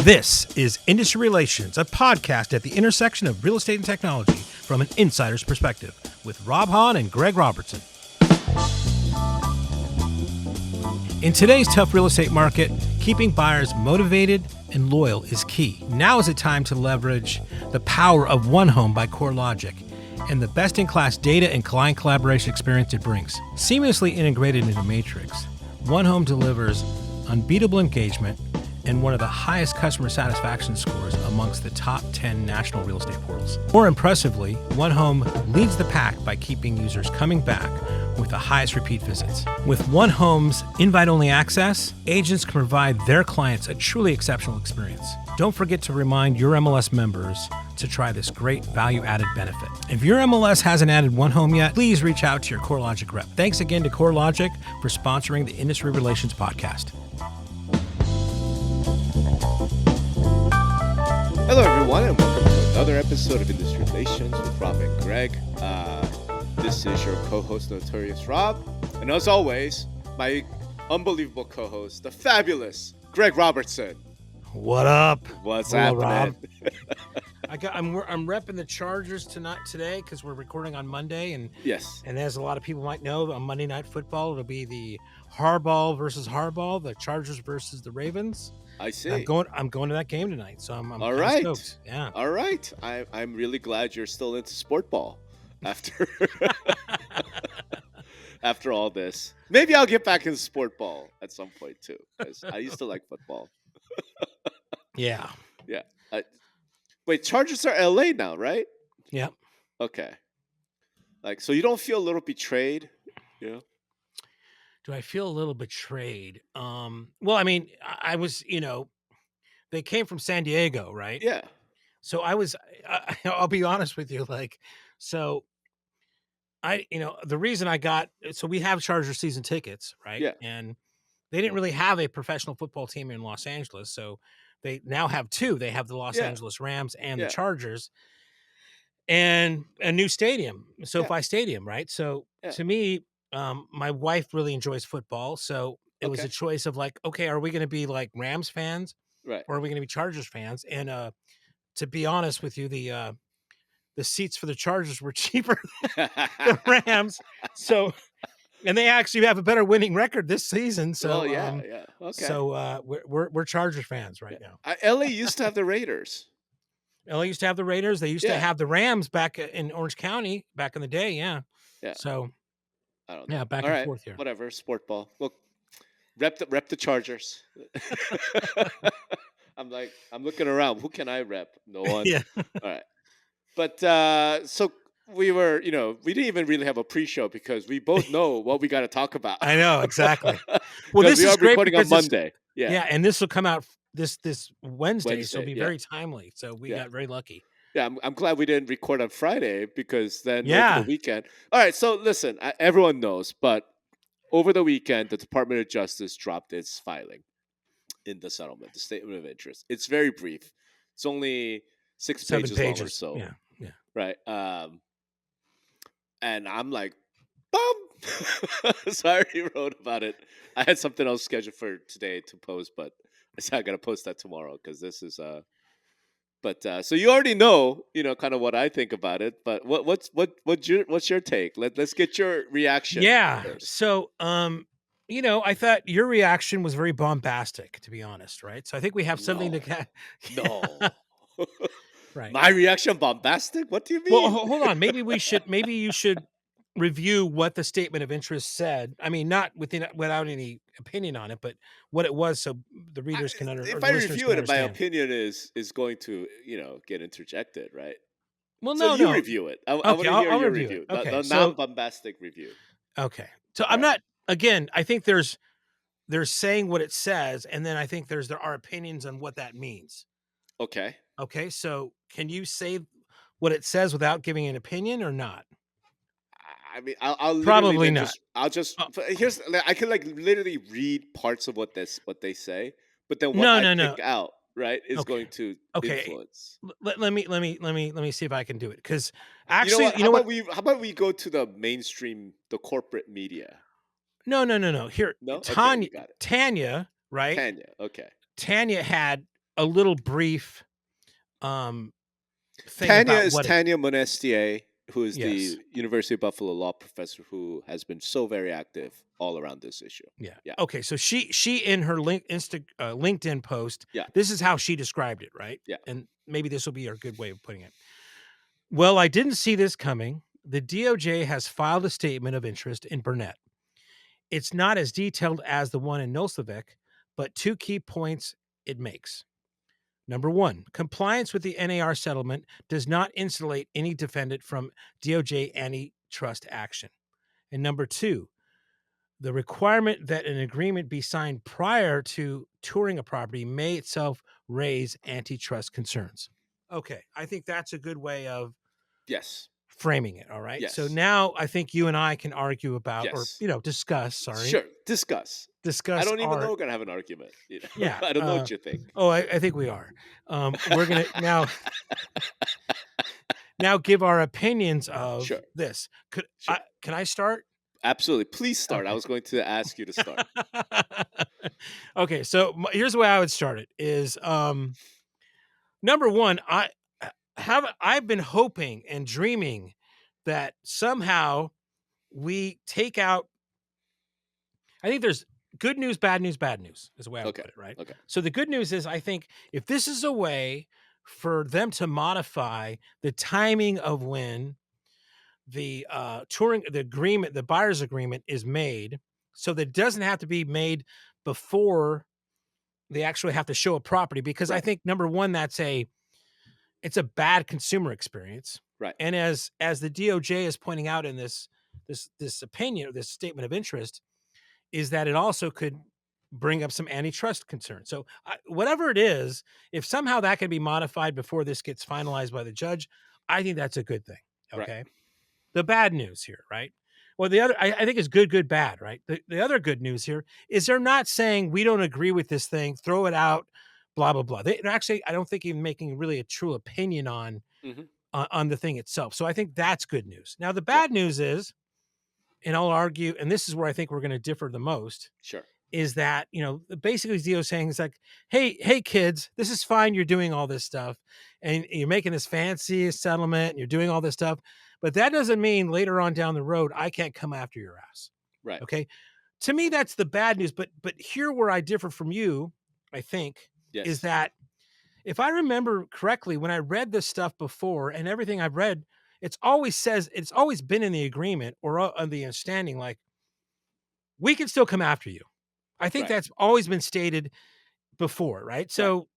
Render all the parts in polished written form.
This is Industry Relations, a podcast at the intersection of real estate and technology from an insider's perspective with Rob Hahn and Greg Robertson. In today's tough real estate market, keeping buyers motivated and loyal is key. Now is the time to leverage the power of One Home by CoreLogic and the best-in-class data and client collaboration experience it brings. Seamlessly integrated into Matrix, One Home delivers unbeatable engagement and one of the highest customer satisfaction scores amongst the top 10 national real estate portals. More impressively, One Home leads the pack by keeping users coming back with the highest repeat visits. With One Home's invite-only access, agents can provide their clients a truly exceptional experience. Don't forget to remind your MLS members to try this great value-added benefit. If your MLS hasn't added One Home yet, please reach out to your CoreLogic rep. Thanks again to CoreLogic for sponsoring the Industry Relations podcast. Hello, everyone, and welcome to another episode of Industry Relations with Rob and Greg. This is your co-host, Notorious Rob, and as always, my unbelievable co-host, the fabulous Greg Robertson. What up? What's Hello, happening? Rob. I'm repping the Chargers today because we're recording on Monday, and Yes. And as a lot of people might know, on Monday Night Football, it'll be the Harbaugh versus Harbaugh, the Chargers versus the Ravens. I see. I'm going to that game tonight, so I'm All kinda right. stoked. Yeah. All right. I'm really glad you're still into sport ball after after all this. Maybe I'll get back into sport ball at some point too, because I used to like football. Yeah. Yeah. Wait, Chargers are LA now, right? Yep. Okay. So you don't feel a little betrayed, you know? Do I feel a little betrayed? Well, I mean, I was, they came from San Diego, right? Yeah. So I'll be honest with you, the reason we have Charger season tickets, right? Yeah. And they didn't really have a professional football team in Los Angeles. So they now have two. They have the Los Angeles Rams and the Chargers and a new stadium, SoFi Stadium, right? So to me, my wife really enjoys football. So it was a choice of okay, are we going to be like Rams fans? Right. Or are we going to be Chargers fans? And to be honest with you, the seats for the Chargers were cheaper than the Rams. So, and they actually have a better winning record this season. So, Okay. So we're Chargers fans right now. LA used to have the Raiders. LA used to have the Raiders. They used to have the Rams back in Orange County back in the day. Yeah. Yeah. So, I don't know. Yeah, back All and right. forth here. Whatever. Sport ball. Look, rep the Chargers. I'm looking around. Who can I rep? No one. Yeah. All right. But so we were, we didn't even really have a pre-show because we both know what we got to talk about. I know, exactly. Well, this we is are great recording on because Monday. Yeah, and this will come out this Wednesday, so it'll be yeah. very timely. So we got very lucky. Yeah, I'm glad we didn't record on Friday because then Yeah. over the weekend. All right, so listen, everyone knows, but over the weekend, the Department of Justice dropped its filing in the settlement, the statement of interest. It's very brief. It's only 7 pages long or so. Yeah. Right. And I'm like, bum. So I already wrote about it. I had something else scheduled for today to post, but I said I got to post that tomorrow because this is But so you already know, kind of what I think about it. But what's your take? Let's get your reaction. Yeah. first. So I thought your reaction was very bombastic, to be honest, right? So I think we have something to No. Right. My reaction bombastic? What do you mean? Well, hold on. Maybe you should review what the statement of interest said. I mean, not without any opinion on it, but what it was, so the readers can understand. If I review it, my opinion is going to get interjected, right? Well, so no. Review it. I want to hear I'll your review review. it. Okay, The so, non-bombastic review. Okay. So I'm not. Again, I think they're saying what it says, and then I think there are opinions on what that means. Okay. Okay. So can you say what it says without giving an opinion or not? I mean, I'll probably not. I can literally read parts of what they say, but then what pick out, right, is going to influence. Let me see if I can do it, because Actually, actually, how about we go to the mainstream, the corporate media? No. Here, No? Tanya, Okay, you got it. Tanya, right? Tanya, okay. Tanya had a little brief thing Tanya about is what it. Tanya Monestier, who is Yes. the University of Buffalo law professor who has been so very active all around this issue. Yeah. Yeah. Okay. So she in her LinkedIn post, Yeah. this is how she described it, right? Yeah. And maybe this will be a good way of putting it. Well, I didn't see this coming. The DOJ has filed a statement of interest in Burnett. It's not as detailed as the one in Nosovec, but two key points it makes. Number one, compliance with the NAR settlement does not insulate any defendant from DOJ antitrust action. And number two, the requirement that an agreement be signed prior to touring a property may itself raise antitrust concerns. Okay, I think that's a good way of Yes. framing it. All right. So Yes. now I think you and I can argue about, or Yes. discuss. Sure. Discuss. I Discuss don't even know our. we're gonna have an argument. You know? Yeah. I don't know what you think. I think we are. We're gonna now give our opinions of Sure. this. Sure. Can I start? Absolutely. Please start. I Okay. was going to ask you to start. Okay, so here's the way I would start it is number one, I've been hoping and dreaming that somehow we take out. I think there's good news, bad news, bad news is the way I would Okay. put it, right? Okay. So the good news is I think if this is a way for them to modify the timing of when the the buyer's agreement is made, so that it doesn't have to be made before they actually have to show a property, because I Right. think number one, it's a bad consumer experience. Right. And as the DOJ is pointing out in this opinion, this statement of interest, is that it also could bring up some antitrust concerns. So whatever it is, if somehow that can be modified before this gets finalized by the judge, I think that's a good thing. Right. Okay. The bad news here, right? Well, the other, I think is good, good, bad, right? The other good news here is they're not saying we don't agree with this thing, throw it out, blah, blah, blah. They're actually, I don't think, even making really a true opinion Mm-hmm. on the thing itself. So I think that's good news. Now, the Sure. bad news is, and I'll argue, and this is where I think we're going to differ the most, Sure. is that, basically Dio saying is like, hey kids, this is fine. You're doing all this stuff and you're making this fancy settlement and you're doing all this stuff, but that doesn't mean later on down the road, I can't come after your ass. Right. Okay. To me, that's the bad news. But here where I differ from you, I think, is Yes. that if I remember correctly, when I read this stuff before and everything I've read, it's always been in the agreement or on the understanding, like, we can still come after you. I think Right. that's always been stated before, right? So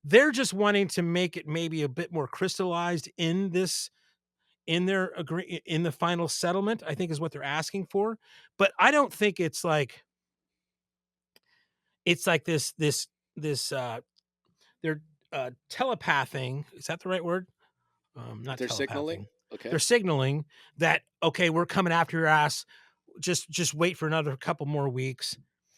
they're just wanting to make it maybe a bit more crystallized in the final settlement, I think is what they're asking for. But I don't think it's like this they're telepathing. Is that the right word? Not They're signaling. telepathing. Okay. They're signaling that, okay, we're coming after your ass. Just wait for another couple more weeks.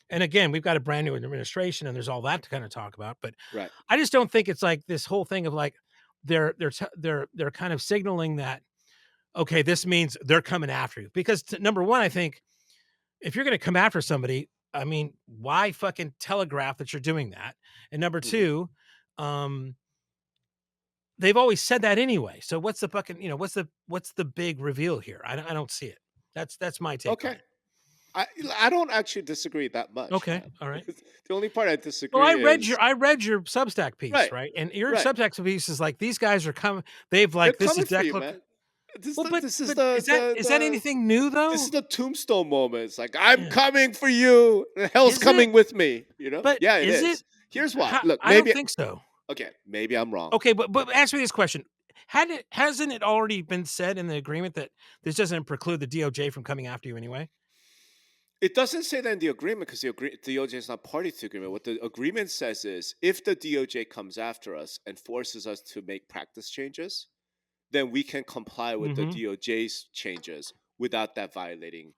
And again, we've got a brand new administration and there's all that to kind of talk about, but Right. I just don't think it's like this whole thing of like they're kind of signaling that, okay, this means they're coming after you. Because number one, I think if you're going to come after somebody, I mean, why fucking telegraph that you're doing that? And number Mm-hmm. two, they've always said that anyway. So what's the fucking, what's the big reveal here? I don't see it. That's my take on Okay. it. I don't actually disagree that much, Okay, man. all right. The only part I Well, disagree is I read your Substack piece, right. right? And your Right. Substack piece is like these guys are coming. They've They're like this is coming for you, declaration. man. This, Well, this is but is that anything new this though? is the tombstone moment. It's like I'm Yeah. coming for you. And hell's Is it? coming with me. You know? But Yeah, it is it? is. Here's why. Look, I don't maybe think so. okay. Maybe I'm wrong. Okay, but answer me this question: hasn't it already been said in the agreement that this doesn't preclude the DOJ from coming after you anyway? It doesn't say that in the agreement because the DOJ is not party to the agreement. What the agreement says is if the DOJ comes after us and forces us to make practice changes, then we can comply with the Mm-hmm. DOJ's changes without that violating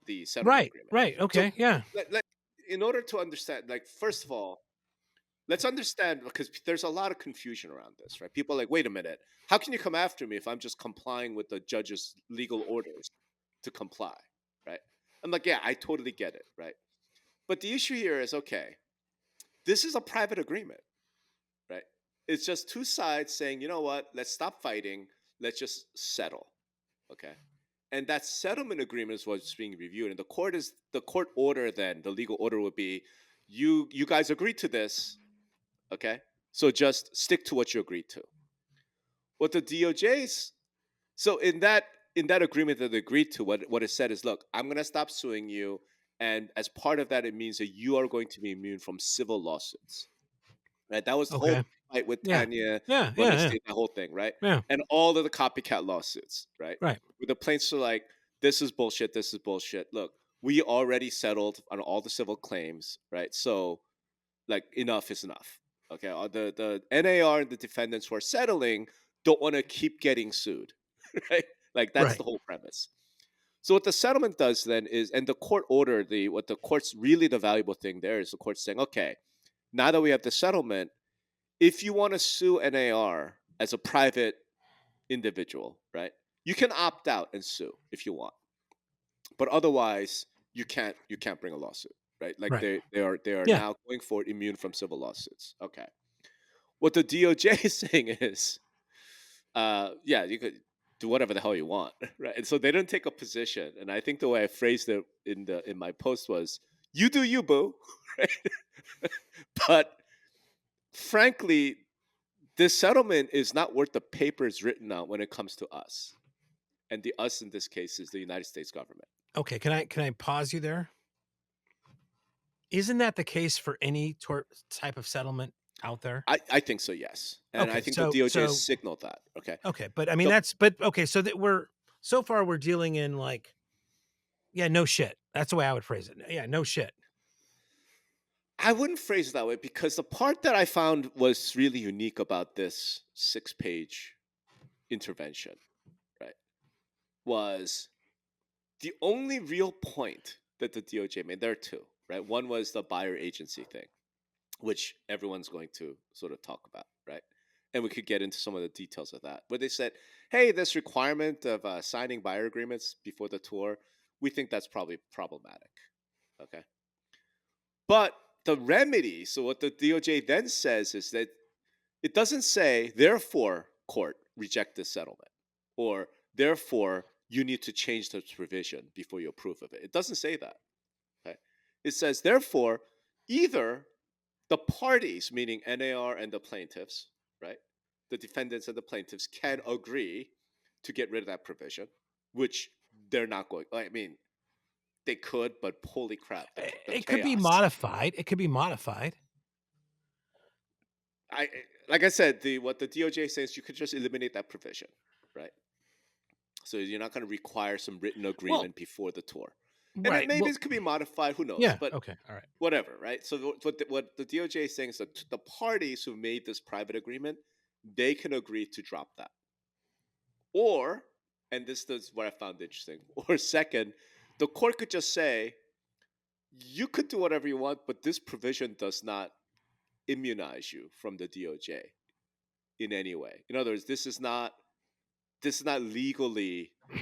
the settlement agreement. Right. Okay. So, Yeah. in order to understand, like, first of all, let's understand because there's a lot of confusion around this, right? People are like, wait a minute, how can you come after me if I'm just complying with the judge's legal orders to comply, right? I'm like, yeah, I totally get it, right? But the issue here is, okay, this is a private agreement. right? It's just two sides saying, you know what, let's stop fighting, let's just settle, okay? And that settlement agreement is what's being reviewed, and the court order. Then the legal order would be, you guys agreed to this, okay? So just stick to what you agreed to. What the DOJ's so in that agreement that they agreed to, what it said is, look, I'm gonna stop suing you, and as part of that, it means that you are going to be immune from civil lawsuits. Right? That was the whole Okay. fight with Yeah. Tanya, Yeah. Yeah. Burnett Yeah. State, the whole thing, right? Yeah. And all of the copycat lawsuits, right? Right. Where the plaintiffs are like, this is bullshit, this is bullshit. Look, we already settled on all the civil claims, right? So, like, enough is enough. Okay. The NAR and the defendants who are settling don't want to keep getting sued, right? Like, that's Right. the whole premise. So what the settlement does then is, and the court order, what the court's really the valuable thing there is the court saying, okay, now that we have the settlement, if you want to sue NAR as a private individual, right, you can opt out and sue if you want, but otherwise you can't bring a lawsuit, right? Like Right. they are Yeah. now going forward immune from civil lawsuits. Okay, what the DOJ is saying is, yeah, you could do whatever the hell you want, right? And so they didn't take a position. And I think the way I phrased it in my post was, "You do you, boo," right? But frankly, this settlement is not worth the paper it's written on when it comes to us, and the us in this case is the United States government. Okay. Can I pause you there? Isn't that the case for any type of settlement out there? I think so, yes, and I Okay. think the So DOJ has so signaled that. Okay, okay, but I mean the but okay, so that we're so far we're dealing in like, yeah, no shit. That's the way I would phrase it. Yeah, no shit. I wouldn't phrase it that way because the part that I found was really unique about this 6-page intervention, right, was the only real point that the DOJ made. There are two, right? One was the buyer agency thing, which everyone's going to sort of talk about, right? And we could get into some of the details of that. But they said, hey, this requirement of signing buyer agreements before the tour, we think that's probably problematic. Okay. But the remedy, so what the DOJ then says is that it doesn't say, therefore, court, reject this settlement, or therefore, you need to change the provision before you approve of it. It doesn't say that. Okay? It says, therefore, either the parties, meaning NAR and the plaintiffs, right? The defendants and the plaintiffs can agree to get rid of that provision, which they're not going. I mean, they could, but holy crap, the It could be chaos. modified. It could be modified. I like I said, what the DOJ says, you could just eliminate that provision, right? So you're not going to require some written Well, agreement before the tour, and it right. maybe Well, it could be modified. Who knows? yeah. But Okay. All right. whatever, right? So what the DOJ is saying is that the parties who made this private agreement, they can agree to drop that, or, and this is what I found interesting, or second, the court could just say, you could do whatever you want, but this provision does not immunize you from the DOJ in any way. In other words, this is not legally, it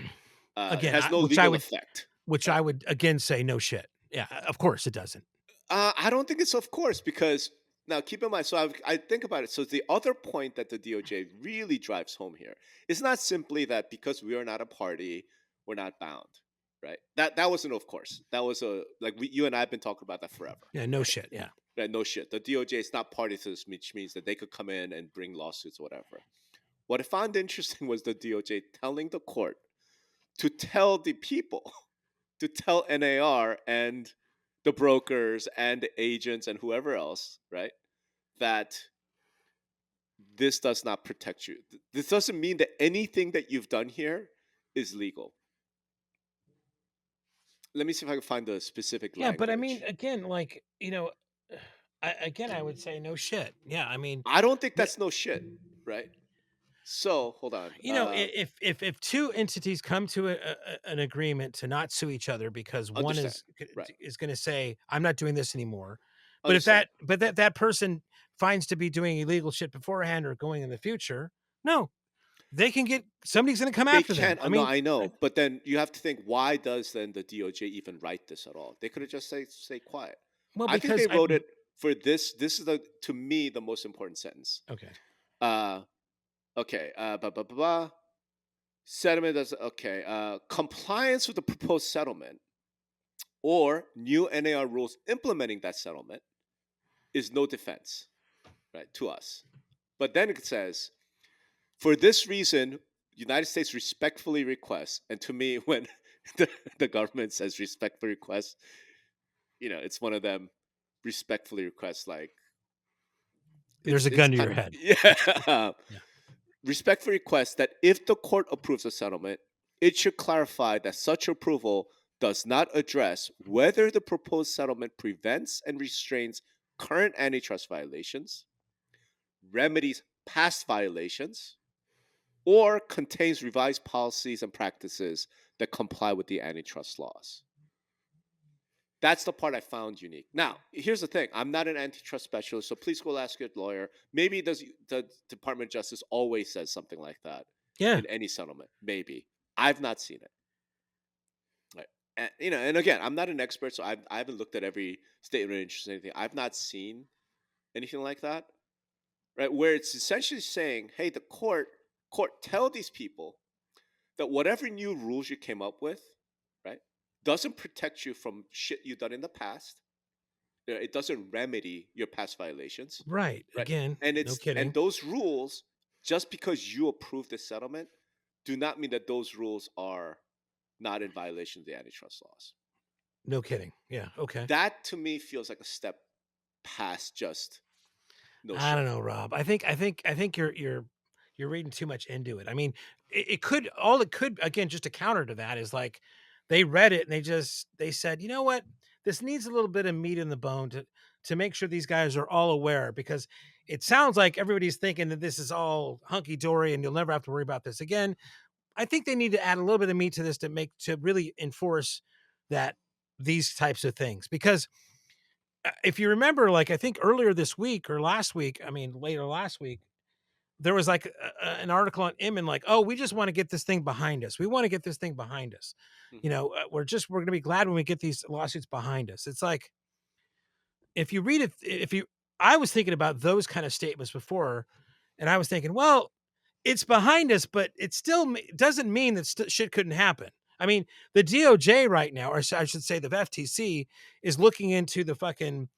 Again, has no which I legal would effect. which Right? I would again say no shit. Yeah, of course it doesn't. I don't think it's of course, because now keep in mind. So I think about it. So the other point that the DOJ really drives home here is not simply that because we are not a party, we're not bound. Right? That wasn't of course. That was you and I have been talking about that forever. Yeah, no Right? shit. Yeah. Right? No shit. The DOJ is not party to this, which means that they could come in and bring lawsuits or whatever. What I found interesting was the DOJ telling the court to tell the people, to tell NAR and the brokers and the agents and whoever else, right, that this does not protect you. This doesn't mean that anything that you've done here is legal. Let me see if I can find the specific Yeah, but I mean, language. again, like, I would say no shit. Yeah, I mean, I don't think the- that's no shit, right? So hold on. if two entities come to an agreement to not sue each other because one Understand. Right. is going to say I'm not doing this anymore, but if Understand. that person finds to be doing illegal shit beforehand or going in the future, no, they can get somebody's going to come They after them. can't. I No, mean, I know, but then you have to think: why does then the DOJ even write this at all? They could have just say quiet. well, I think they because wrote it. for this is to me the most important sentence. Okay. Okay. Blah, blah, blah, blah. Settlement does okay. Compliance with the proposed settlement or new NAR rules implementing that settlement is no defense, right, to us. But then it says, for this reason, United States respectfully requests, and to me, when the government says respectfully requests, it's one of them respectfully requests, like There's a it's gun to kind your head. yeah. Yeah. Respectfully requests that if the court approves a settlement, it should clarify that such approval does not address whether the proposed settlement prevents and restrains current antitrust violations, remedies past violations, or contains revised policies and practices that comply with the antitrust laws. That's the part I found unique. Now, here's the thing. I'm not an antitrust specialist, so please go ask your lawyer. Maybe the Department of Justice always says something like that Yeah. in any settlement. Maybe. I've not seen it. Right. And again, I'm not an expert, so I haven't looked at every statement of interest or anything. I've not seen anything like that. Right? Where it's essentially saying, hey, the court tell these people that whatever new rules you came up with, right, doesn't protect you from shit you've done in the past. It doesn't remedy your past violations, Right. right? Again, And no and kidding. those rules, just because you approve the settlement, do not mean that those rules are not in violation of the antitrust laws. No kidding. Yeah. Okay. That to me feels like a step past just no I don't shit. know, Rob. I think you're reading too much into it. I mean, it could all it could again just a counter to that is like they read it and they said, you know what, this needs a little bit of meat in the bone to make sure these guys are all aware because it sounds like everybody's thinking that this is all hunky dory and you'll never have to worry about this again. I think they need to add a little bit of meat to this to really enforce that these types of things because if you remember, like I think earlier this week or last week, I mean later last week, there was like an article on Inman, like, oh, we just want to get this thing behind us. We want to get this thing behind us. Mm-hmm. We're going to be glad when we get these lawsuits behind us. It's like if you read it, I was thinking about those kind of statements before, and I was thinking, well, it's behind us, but it still doesn't mean that shit couldn't happen. I mean, the DOJ right now, or I should say the FTC, is looking into the fucking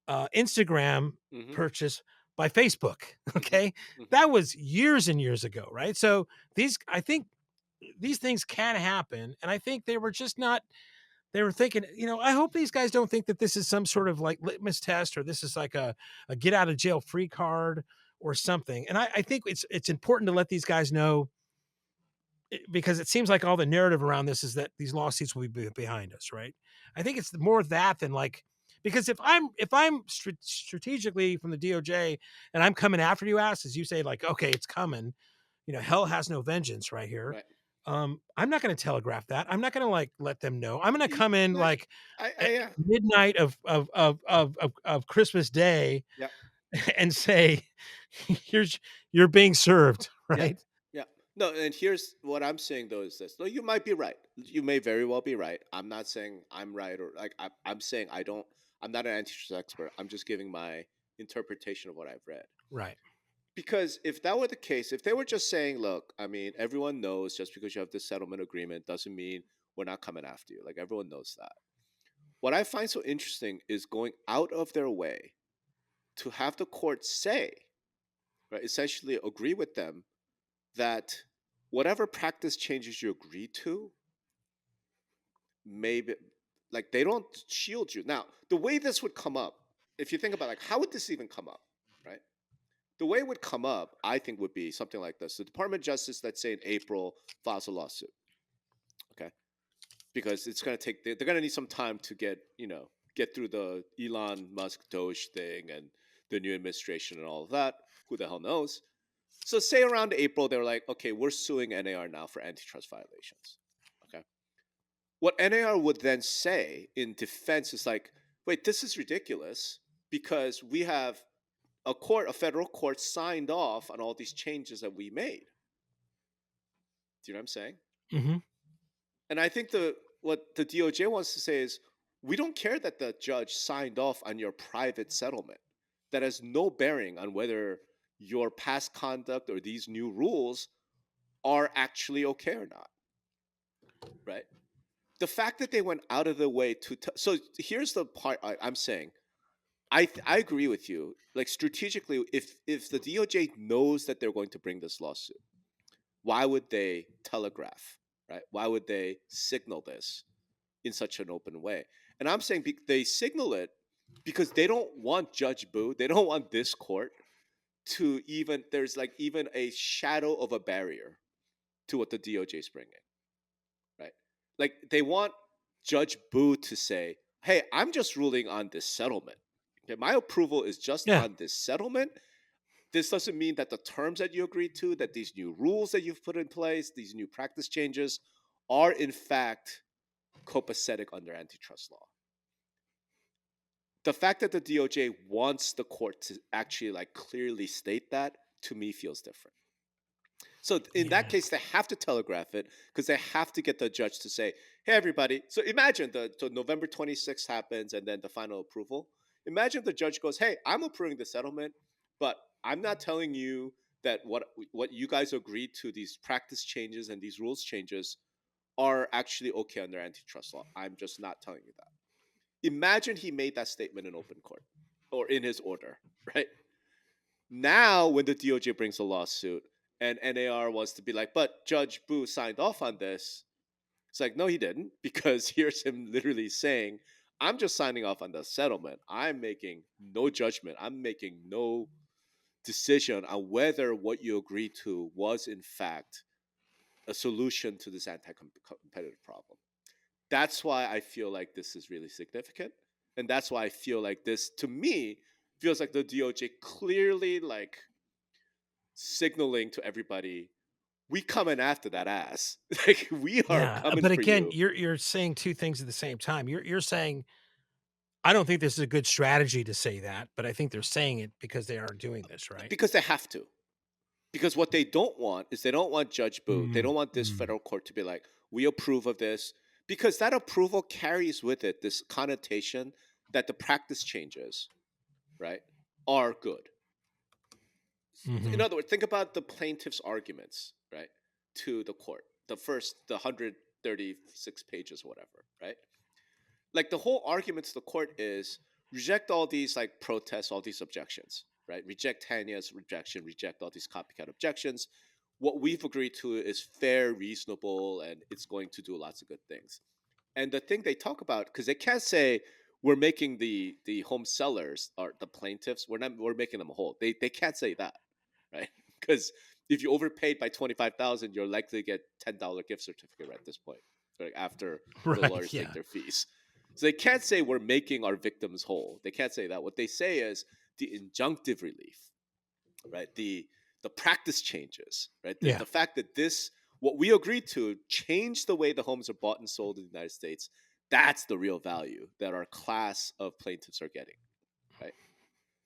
Instagram Mm-hmm. purchase by Facebook. Okay. Mm-hmm. Mm-hmm. That was years and years ago. Right. So I think these things can happen. And I think they were just not, they were thinking, I hope these guys don't think that this is some sort of like litmus test or this is like a get out of jail free card or something. And I think it's important to let these guys know because it seems like all the narrative around this is that these lawsuits will be behind us, right? I think it's more that than like because if I'm strategically from the DOJ and I'm coming after you, as you say, like okay, it's coming, hell has no vengeance, right here. Right. I'm not going to telegraph that. I'm not going to like let them know. I'm going to come in Like, like at yeah. midnight of Christmas Day Yeah. and say, you're being served, Yeah. right? Yeah. No, and here's what I'm saying though is this. No, you might be right. You may very well be right. I'm not saying I'm right or like I'm saying I'm not an antitrust expert. I'm just giving my interpretation of what I've read. Right. Because if that were the case, if they were just saying, look, I mean, everyone knows just because you have this settlement agreement doesn't mean we're not coming after you. Like everyone knows that. What I find so interesting is going out of their way to have the court say, right, essentially agree with them that whatever practice changes you agree to, maybe like they don't shield you. Now, the way this would come up, if you think about like how would this even come up, right? The way it would come up, I think, would be something like this: the Department of Justice, let's say in April, files a lawsuit, okay, because it's going to take they're going to need some time to get through the Elon Musk Doge thing and the new administration and all of that. Who the hell knows? So say around April, they were like, okay, we're suing NAR now for antitrust violations. Okay. What NAR would then say in defense is like, wait, this is ridiculous because we have a federal court signed off on all these changes that we made. Do you know what I'm saying? Mm-hmm. And I think what the DOJ wants to say is, We don't care that the judge signed off on your private settlement. That has no bearing on whether your past conduct or these new rules are actually okay or not, right? The fact that they went out of the way to so here's the part I'm saying. I agree with you. Like strategically, if the DOJ knows that they're going to bring this lawsuit, why would they telegraph, right? Why would they signal this in such an open way? And I'm saying they signal it because they don't want Judge Boo, they don't want this court to even there's like even a shadow of a barrier to what the DOJ is bringing, right? Like they want Judge Boo to say, "Hey, I'm just ruling on this settlement. Okay, my approval is just Yeah. on this settlement. This doesn't mean that the terms that you agreed to, that these new rules that you've put in place, these new practice changes, are in fact copacetic under antitrust law." The fact that the DOJ wants the court to actually like clearly state that to me feels different. So in that Yeah. case, they have to telegraph it because they have to get the judge to say, "Hey, everybody." So imagine the November 26th happens and then the final approval. Imagine the judge goes, "Hey, I'm approving the settlement, but I'm not telling you that what you guys agreed to, these practice changes and these rules changes, are actually okay under antitrust law. I'm just not telling you that." Imagine he made that statement in open court or in his order, right? Now, when the DOJ brings a lawsuit and NAR wants to be like, "But Judge Boo signed off on this," it's like, no, he didn't, because here's him literally saying, "I'm just signing off on the settlement. I'm making no judgment. I'm making no decision on whether what you agreed to was, in fact, a solution to this anti competitive problem." That's why I feel like this is really significant. And that's why I feel like this, to me, feels like the DOJ clearly like signaling to everybody, we coming after that ass. Like we are Yeah, coming but for again, you. you're saying two things at the same time. You're saying I don't think this is a good strategy to say that, but I think they're saying it because they are doing this, right? Because they have to. Because what they don't want is they don't want Judge Boo. They Mm, don't want this mm. federal court to be like, "We approve of this." Because that approval carries with it this connotation that the practice changes, right, are good. In Mhm. other words, think about the plaintiff's arguments, right, to the court. The 136 pages, whatever, right? Like the whole argument to the court is reject all these like protests, all these objections, right? Reject Tanya's rejection, reject all these copycat objections. What we've agreed to is fair, reasonable, and it's going to do lots of good things. And the thing they talk about, because they can't say we're making the home sellers or the plaintiffs, we're making them whole. They can't say that, right? Because if you overpaid by 25,000, you're likely to get $10 gift certificate right at this point, like after the Right, lawyers take yeah. their fees. So they can't say we're making our victims whole. They can't say that. What they say is the injunctive relief, right? The practice changes, right? The Yeah. fact that this what we agreed to changed the way the homes are bought and sold in the United States. That's the real value that our class of plaintiffs are getting, right?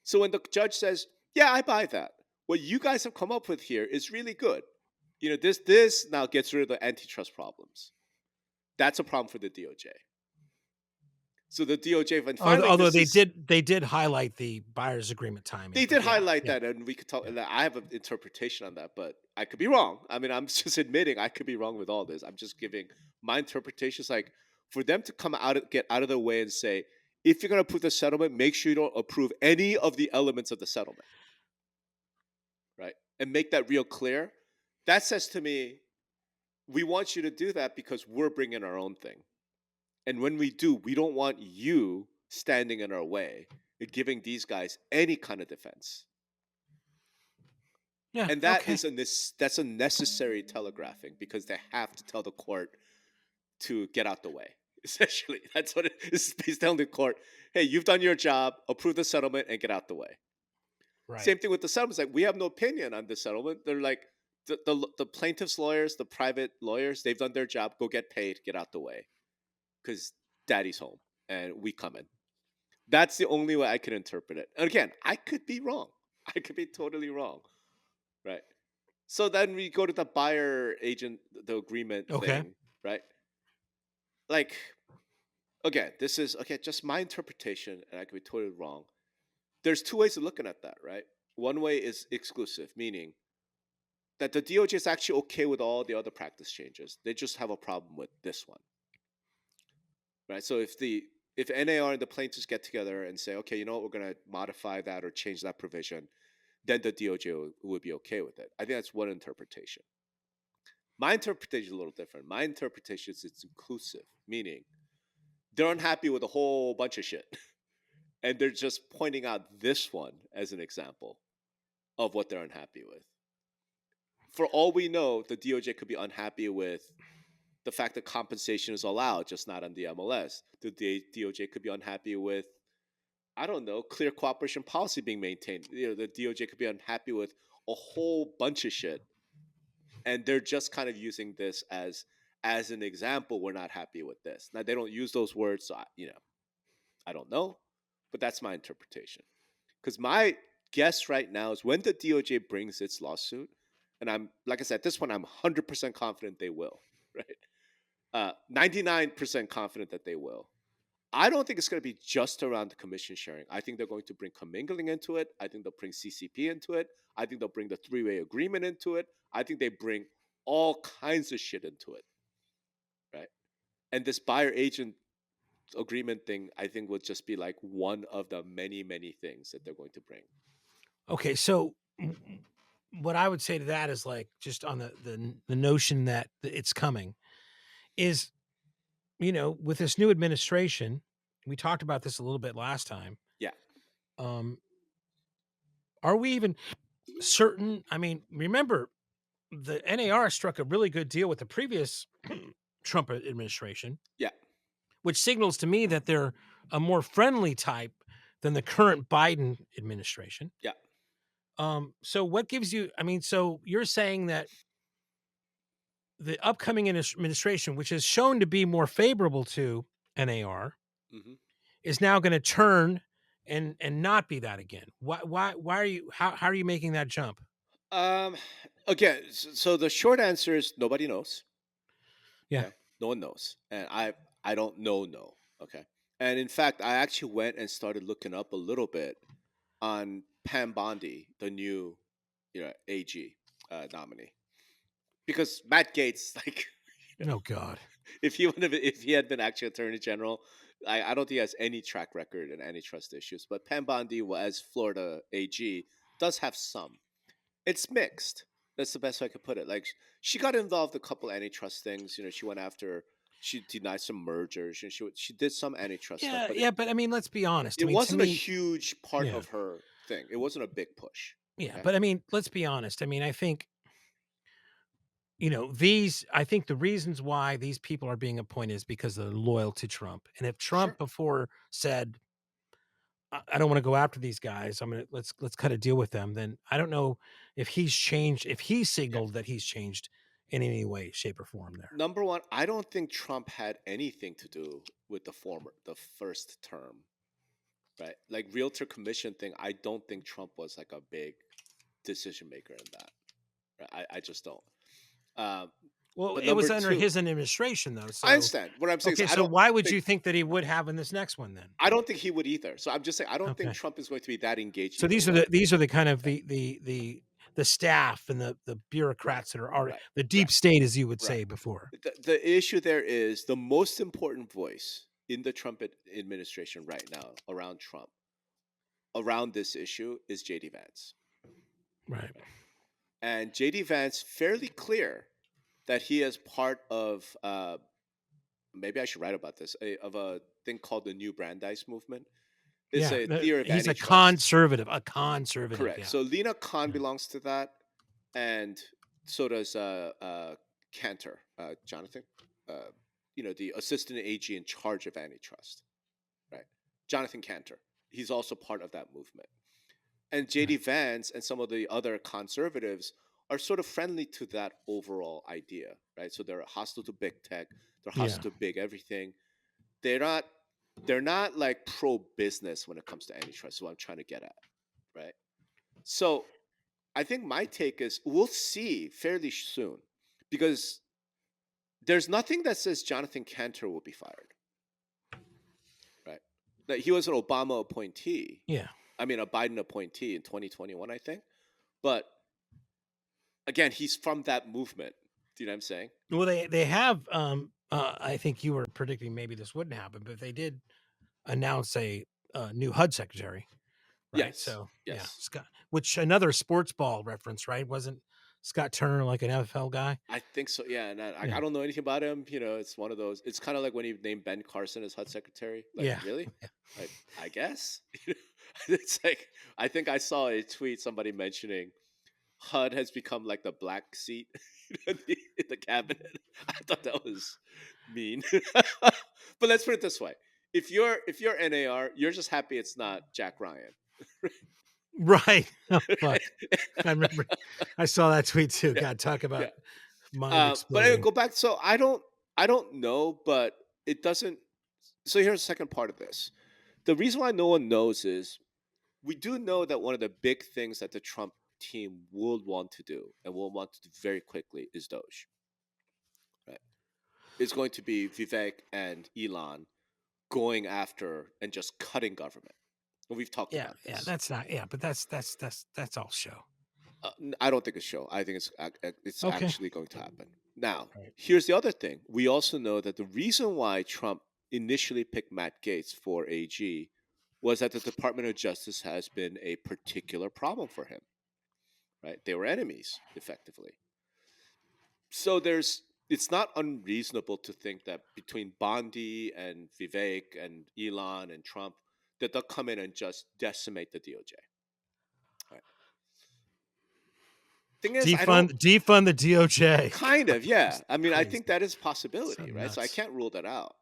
So when the judge says, "Yeah, I buy that. What you guys have come up with here is really good. You know, this now gets rid of the antitrust problems." That's a problem for the DOJ. So the DOJ, when finally Although this is they did highlight the buyer's agreement timing, they but did yeah, highlight yeah, that, and we could talk. yeah. And I have an interpretation on that, but I could be wrong. I mean, I'm just admitting I could be wrong with all this. I'm just giving my interpretations. Like for them to get out of their way and say, if you're going to approve the settlement, make sure you don't approve any of the elements of the settlement, right? And make that real clear. That says to me, we want you to do that because we're bringing our own thing. And when we do, we don't want you standing in our way and giving these guys any kind of defense. Yeah, And okay. that's a necessary telegraphing because they have to tell the court to get out the way. Essentially, that's what it is. He's telling the court, "Hey, you've done your job. Approve the settlement and get out the way." Right. Same thing with the settlement. It's like we have no opinion on the settlement. They're like the plaintiffs' lawyers, the private lawyers, they've done their job. Go get paid. Get out the way because daddy's home and we come in. That's the only way I can interpret it. And again, I could be wrong. I could be totally wrong. Right. So then we go to the buyer agent, the agreement Okay. thing, right? Like again, this is just my interpretation, and I could be totally wrong. There's two ways of looking at that, right? One way is exclusive, meaning that the DOJ is actually okay with all the other practice changes. They just have a problem with this one, right? So if NAR and the plaintiffs get together and say, okay, you know what, we're going to modify that or change that provision, then the DOJ would be okay with it. I think that's one interpretation. My interpretation is a little different. My interpretation is it's inclusive, meaning they're unhappy with a whole bunch of shit. And they're just pointing out this one as an example of what they're unhappy with. For all we know, the DOJ could be unhappy with the fact that compensation is allowed, just not on the MLS. The DOJ could be unhappy with, I don't know, clear cooperation policy being maintained. The DOJ could be unhappy with a whole bunch of shit, and they're just kind of using this as an example. We're not happy with this. Now they don't use those words, so I don't know, but that's my interpretation. Because my guess right now is when the DOJ brings its lawsuit, and I'm like I said, at this point I'm 100% confident they will, right? 99% confident that they will. I don't think it's going to be just around the commission sharing. I think they're going to bring commingling into it. I think they'll bring CCP into it. I think they'll bring the three-way agreement into it. I think they bring all kinds of shit into it, right? And this buyer agent agreement thing, I think, will just be like one of the many, many things that they're going to bring. Okay, so what I would say to that is like just on the notion that it's coming is, with this new administration, we talked about this a little bit last time. Yeah. Are we even certain? I mean, remember the NAR struck a really good deal with the previous Trump administration. Yeah. Which signals to me that they're a more friendly type than the current Biden administration. Yeah. So what gives you, so you're saying that the upcoming administration, which is shown to be more favorable to NAR, is now going to turn and not be that again. Why are you, how are you making that jump? Again, so the short answer is nobody knows. Yeah. Okay? No one knows. And I don't know. Okay. And in fact, I actually went and started looking up a little bit on Pam Bondi, the new, AG nominee, because Matt Gaetz, like, oh God, if he had been actually Attorney General, I don't think he has any track record in antitrust issues. But Pam Bondi, as Florida AG, does have some. It's mixed. That's the best way I could put it. Like, she got involved in a couple antitrust things. She went after. She denied some mergers, and she did some antitrust stuff. But but let's be honest. It wasn't a huge part of her thing. It wasn't a big push. Yeah, okay? But let's be honest. I think, I think the reasons why these people are being appointed is because they're loyal to Trump. And if Trump before said, I don't want to go after these guys, let's cut a deal with them, then I don't know if he's changed, if he signaled that he's changed in any way, shape, or form there. Number one, I don't think Trump had anything to do with the first term, right? Like realtor commission thing, I don't think Trump was like a big decision maker in that. Right? I just don't. Well, it was under his administration, though. So. I understand. What I'm saying is, so why would you think that he would have in this next one then? I don't think he would either. So I'm just saying, I don't think Trump is going to be that engaged. So these are the kind of the staff and the bureaucrats that are already the deep state, as you would say before. The issue there is the most important voice in the Trump administration right now around Trump, around this issue, is J.D. Vance. Right. And J.D. Vance, fairly clear that he is part of, maybe I should write about this, of a thing called the New Brandeis movement. It's a theory of he's antitrust. A conservative. Correct. Yeah. So Lena Khan belongs to that, and so does Cantor, Jonathan, the assistant AG in charge of antitrust, right? Jonathan Cantor. He's also part of that movement. And J.D. Vance and some of the other conservatives are sort of friendly to that overall idea, right? So they're hostile to big tech. They're hostile to big everything. They're not like pro-business when it comes to antitrust, is what I'm trying to get at, right? So I think my take is we'll see fairly soon, because there's nothing that says Jonathan Cantor will be fired. That he was an Obama appointee. Yeah. I mean, a Biden appointee in 2021, I think. But again, he's from that movement. Do you know what I'm saying? Well, they have. I think you were predicting maybe this wouldn't happen, but they did announce a new HUD secretary, right? Yes. So yeah, Yes. Scott, which another sports ball reference, right? Wasn't Scott Turner like an NFL guy? I think so. Yeah, and Yeah, I don't know anything about him. You know, it's one of those. It's kind of like when he named Ben Carson as HUD secretary. Like, yeah, really? I guess. It's like I think I saw a tweet somebody mentioning HUD has become like the black seat in the cabinet. I thought that was mean. But let's put it this way: if you're NAR, you're just happy it's not Jack Ryan. right. Oh fuck, I remember. I saw that tweet too. Yeah, God, talk yeah. about mind But I exploding. go back. So I don't know, but it doesn't. So here's the second part of this. The reason why no one knows is we do know that one of the big things that the Trump team will want to do and will want to do very quickly is Doge. Right? It's going to be Vivek and Elon going after and just cutting government. And we've talked Yeah, about yeah. this. That's not. Yeah, but that's all show. I don't think it's show. I think it's Okay. actually going to happen. Now, Right. here's the other thing. We also know that the reason why Trump initially picked Matt Gaetz for AG was that the Department of Justice has been a particular problem for him. Right? They were enemies, effectively. So it's not unreasonable to think that between Bondi and Vivek and Elon and Trump, that they'll come in and just decimate the DOJ. Right. Thing is, I don't Defund the DOJ. kind God, of, yeah. it's I mean, I crazy. think that is a So possibility, right? So I nuts. can't rule that out.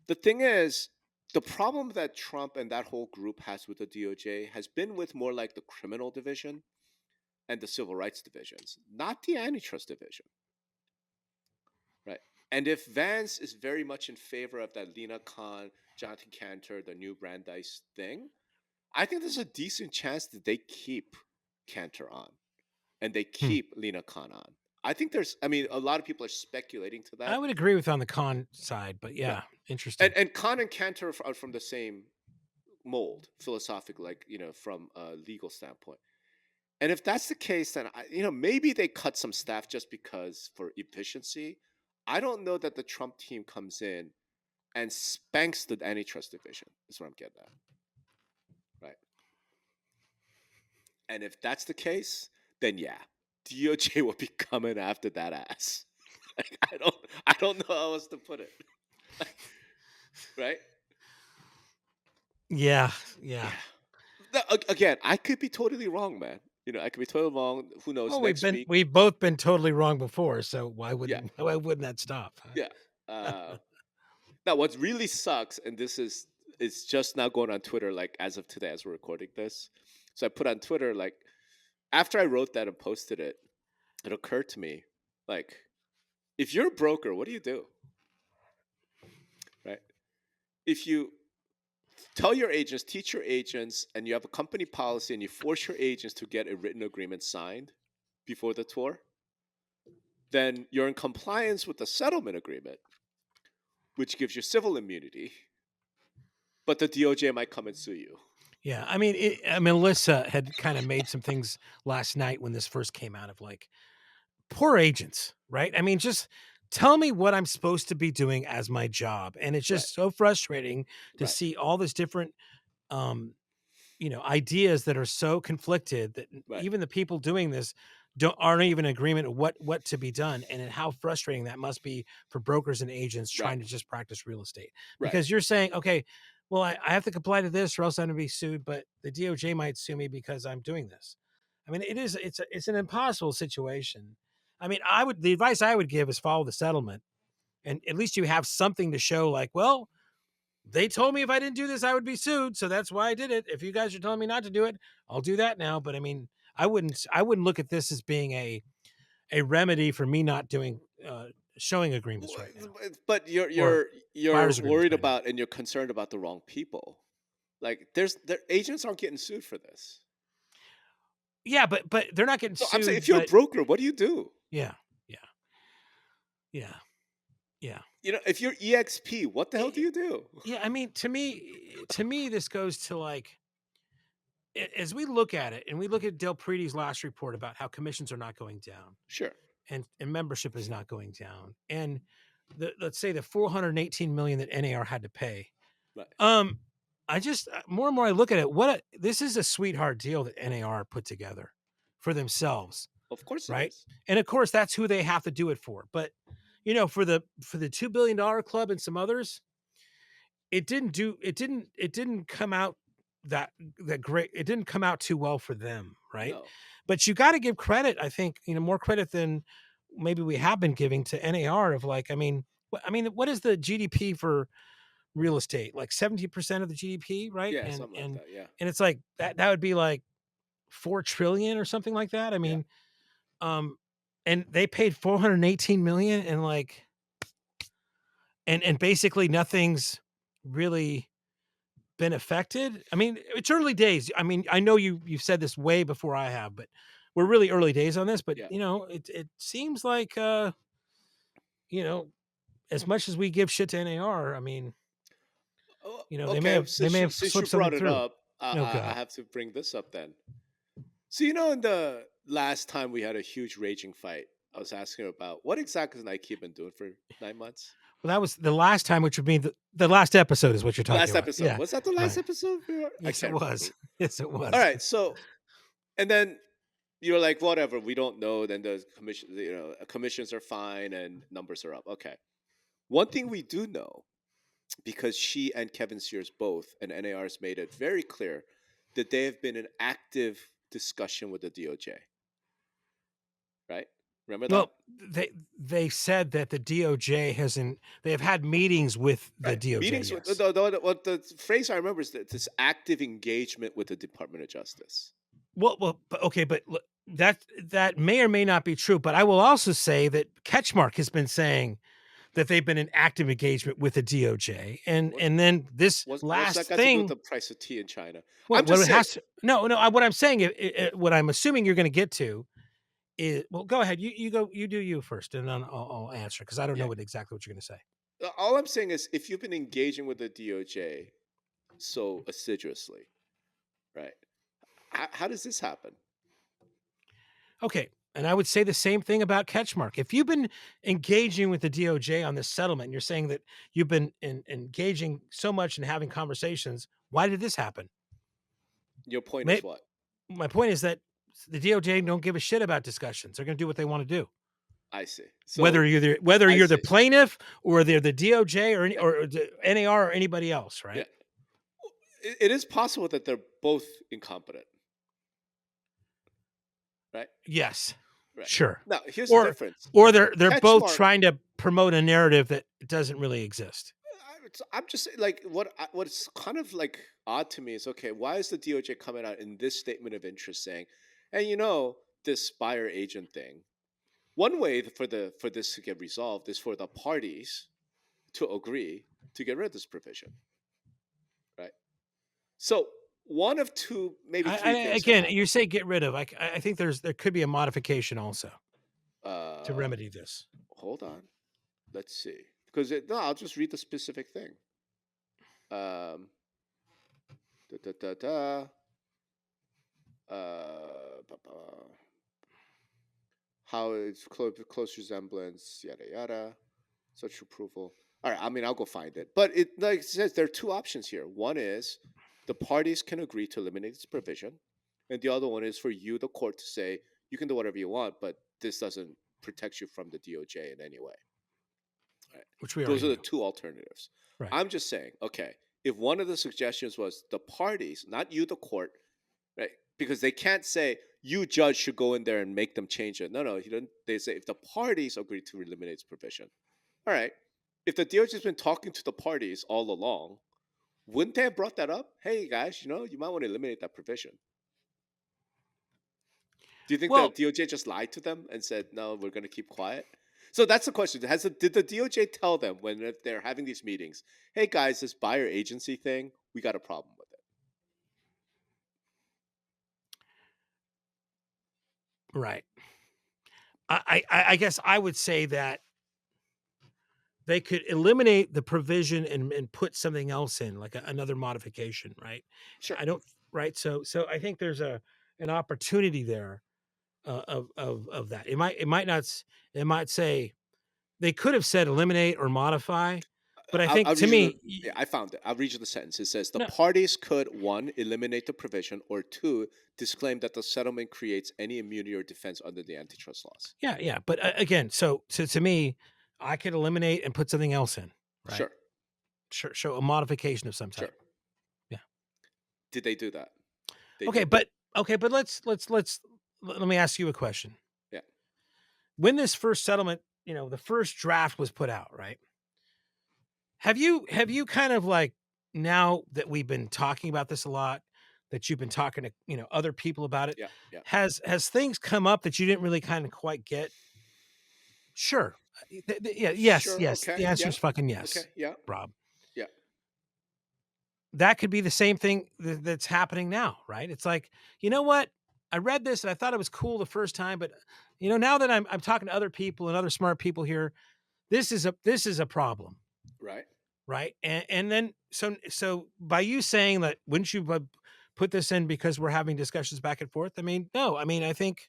The thing is, the problem that Trump and that whole group has with the DOJ has been with more like the criminal division and the civil rights divisions, not the antitrust division. Right. And if Vance is very much in favor of that Lena Khan, Jonathan Cantor, the new Brandeis thing, I think there's a decent chance that they keep Cantor on and they Hmm. keep Lena Khan on. I think I mean, a lot of people are speculating to I that. would agree with on the con side, but Right. yeah, interesting. And Khan and Cantor are from the same mold, philosophically, like, from a legal standpoint. And if that's the case, then maybe they cut some staff just because for efficiency. I don't know that the Trump team comes in and spanks the antitrust division. Is what I'm getting at, right? And if that's the case, then yeah, DOJ will be coming after that ass. Like, I don't know how else to put it, right? Yeah, yeah. Yeah. Again, I could be totally wrong, man. I could be totally wrong. Who knows? Well, Next week, we've both been totally wrong before, so yeah, why wouldn't that stop? yeah. Huh? Now, what really sucks, and this is it's just now going on Twitter, like as of today, as we're recording this. So I put on Twitter, like after I wrote that and posted it, it occurred to me, like, if you're a broker, what do you do? Right? If you tell your agents, teach your agents, and you have a company policy and you force your agents to get a written agreement signed before the tour, then you're in compliance with the settlement agreement, which gives you civil immunity, but the DOJ might come and sue you. Yeah, I mean, Melissa had kind of made some things last night when this first came out of like poor agents, right? I mean, just tell me what I'm supposed to be doing as my job, and it's Right, just so frustrating to right, see all this different um ideas that are so conflicted that right, even the people doing this aren't even in agreement of what to be done, and how frustrating that must be for brokers and agents right, trying to just practice real estate, right. because you're saying, okay, well, I have to comply to this or else I'm going to be sued, but the DOJ might sue me because I'm doing this. I mean, it's an impossible situation. I mean, the advice I would give is follow the settlement, and at least you have something to show, like, well, they told me if I didn't do this, I would be sued. So that's why I did it. If you guys are telling me not to do it, I'll do that now. But I mean, I wouldn't look at this as being a remedy for me not doing showing agreements right now, But you're or you're you're buyer's agreements worried right now. about and you're concerned about the wrong people. Like their agents aren't getting sued for this. Yeah, but they're not getting So I'm saying, if sued. you're a But broker, what do you do? yeah, yeah, yeah, Yeah. If you're EXP, what the hell do It- you do? yeah. I mean, to me, this goes to like, as we look at it and we look at Del Preti's last report about how commissions are not going down Sure. and membership is not going down. And let's say the 418 million that NAR had to pay. Right. I just more and more I look at it, this is a sweetheart deal that NAR put together for themselves, Of course it right? is. And of course that's who they have to do it for. But for the $2 billion club and some others, it didn't come out that great. It didn't come out too well for them, right? No. But you got to give credit, I think, more credit than maybe we have been giving to NAR of like, what is the GDP for real estate? Like 70% of the GDP, right? Yeah, And something like and that. Yeah. and it's like that would be like 4 trillion or something like that. I Yeah. mean, and they paid 418 million and like and basically nothing's really been affected. I mean, it's early days. I mean, I know you've said this way before I have, but we're really early days on this. But Yeah. it seems like you know, as much as we give shit to NAR, I mean, Oh, they may okay. have Since you slipped something brought it through. up, Oh I God. have to bring this up then. So in the last time we had a huge raging fight, I was asking her about what exactly has Nike been doing for 9 months. Well, that was the last time, which would be the last episode, is what you're talking Last about. episode, Yeah, was that the last right. episode? I Yes, it can't remember. was. Yes, it All was. right, so and then you're like, whatever, we don't know. Then the commission, commissions are fine and numbers are up. Okay. One thing we do know, because she and Kevin Sears both and NAR has made it very clear that they have been in active discussion with the DOJ. Right? Remember that? Well, they said that the DOJ hasn't. They have had meetings with the Right. DOJ. Meetings with Yes. what the phrase I remember is that this active engagement with the Department of Justice. Well, okay, but that may or may not be true. But I will also say that Ketchmark has been saying that they've been in active engagement with the DOJ, and What and then this what's that last got to do with thing. the price of tea in China? I'm What just it saying. has to no. What I'm saying, what I'm assuming you're going to get to is, well, go ahead. You go. You do you first, and then I'll answer because I don't know Yeah. exactly what you're going to say. All I'm saying is if you've been engaging with the DOJ so assiduously, right? How does this happen? Okay. And I would say the same thing about Ketchmark. If you've been engaging with the DOJ on this settlement, you're saying that you've been engaging so much and having conversations. Why did this happen? Your point is May, what? my point is that the DOJ don't give a shit about discussions. They're going to do what they want to do. I see. Whether So I you're the see. plaintiff or they're the DOJ or the NAR or anybody else, Yeah, right? it is possible that they're both incompetent, right? Yes, Right. sure. Now, here's the Or difference. they're both Catchmark. trying to promote a narrative that doesn't really exist. I'm just saying, like what's kind of like odd to me is okay. Why is the DOJ coming out in this statement of interest saying, "And this buyer agent thing"? One way for this to get resolved is for the parties to agree to get rid of this provision, right? So one of two, maybe three things can Again, you happen. say get rid of. I think there could be a modification also to Uh, remedy this. hold on, let's see, because no, I'll just read the specific thing. Um, da, da, da, da, how it's close resemblance, yada yada, such approval. All right, I mean, I'll go find it, but it like it says there are two options here. One is the parties can agree to eliminate this provision, and the other one is for you, the court, to say you can do whatever you want, but this doesn't protect you from the DOJ in any way. Right. Which we Those already are the knew. two alternatives. Right. I'm just saying, okay, if one of the suggestions was the parties, not you, the court, right? Because they can't say you, judge, should go in there and make them change it. No, he didn't. They say if the parties agree to eliminate its provision. All right. If the DOJ has been talking to the parties all along, wouldn't they have brought that up? Hey guys, you might want to eliminate that provision. Do you think the Well, DOJ just lied to them and said, no, we're going to keep quiet? So that's the question. Did the DOJ tell them when if they're having these meetings, hey guys, this buyer agency thing, we got a problem with it? right. I guess I would say that they could eliminate the provision and put something else in, like another modification, right? Sure. I don't, right? So I think there's an opportunity there of that. It might not. It might say they could have said eliminate or modify, but I think I'll to read you the. me, Yeah, I found it. I'll read you the sentence. It says the no, parties could, one, eliminate the provision, or two, disclaim that the settlement creates any immunity or defense under the antitrust laws. yeah. But again, so to me, I could eliminate and put something else in, right? Sure. Sure, show a modification of some Sure. type. Yeah. Did they do that? They Okay, did. but let me ask you a question. Yeah. When this first settlement, the first draft was put out, right? Have you kind of like, now that we've been talking about this a lot, that you've been talking to, other people about it, Yeah. Yeah. has things come up that you didn't really kind of quite get? Sure. Yeah, yes, Sure. yes. Okay. The answer Yeah. is fucking yes, Okay. Yeah. Rob. Yeah. That could be the same thing that's happening now, right? It's like, you know what? I read this and I thought it was cool the first time, but now that I'm talking to other people and other smart people here, this is a problem, Right. right? And then so by you saying that, wouldn't you put this in because we're having discussions back and forth? I mean, no. I mean, I think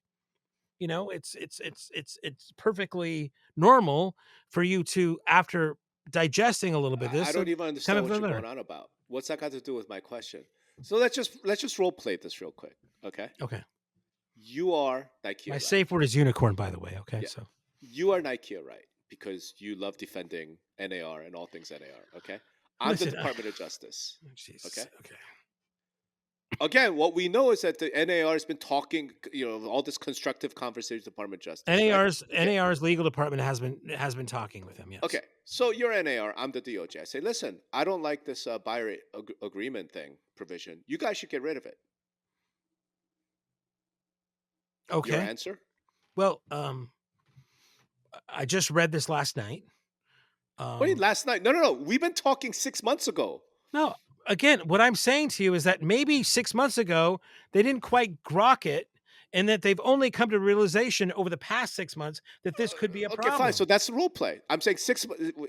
it's perfectly normal for you to, after digesting a little bit of I this, don't to even kind understand of what feel you're better. going on about. What's that got to do with my question? So let's just role play this real quick. Okay. Okay. You are Nike, My right? safe word is unicorn, by the way. Okay. Yeah. So You are Nike, right? Because you love defending NAR and all things NAR. Okay. I'm the listen, Department of Justice. Jesus. Okay. Okay. Again, what we know is that the NAR has been talking, all this constructive conversation with the Department of Justice, right? Okay. NAR's legal department has been talking with him. Yes. Okay. So you're NAR, I'm the DOJ. I say, listen, I don't like this buyer agreement thing provision. You guys should get rid of it. Your Okay. answer? Well, I just read this last night. Wait, last night? No. We've been talking 6 months ago. No, again, what I'm saying to you is that maybe 6 months ago they didn't quite grok it, and that they've only come to realization over the past 6 months that this could be a Okay, problem. fine. So that's the role play. I'm saying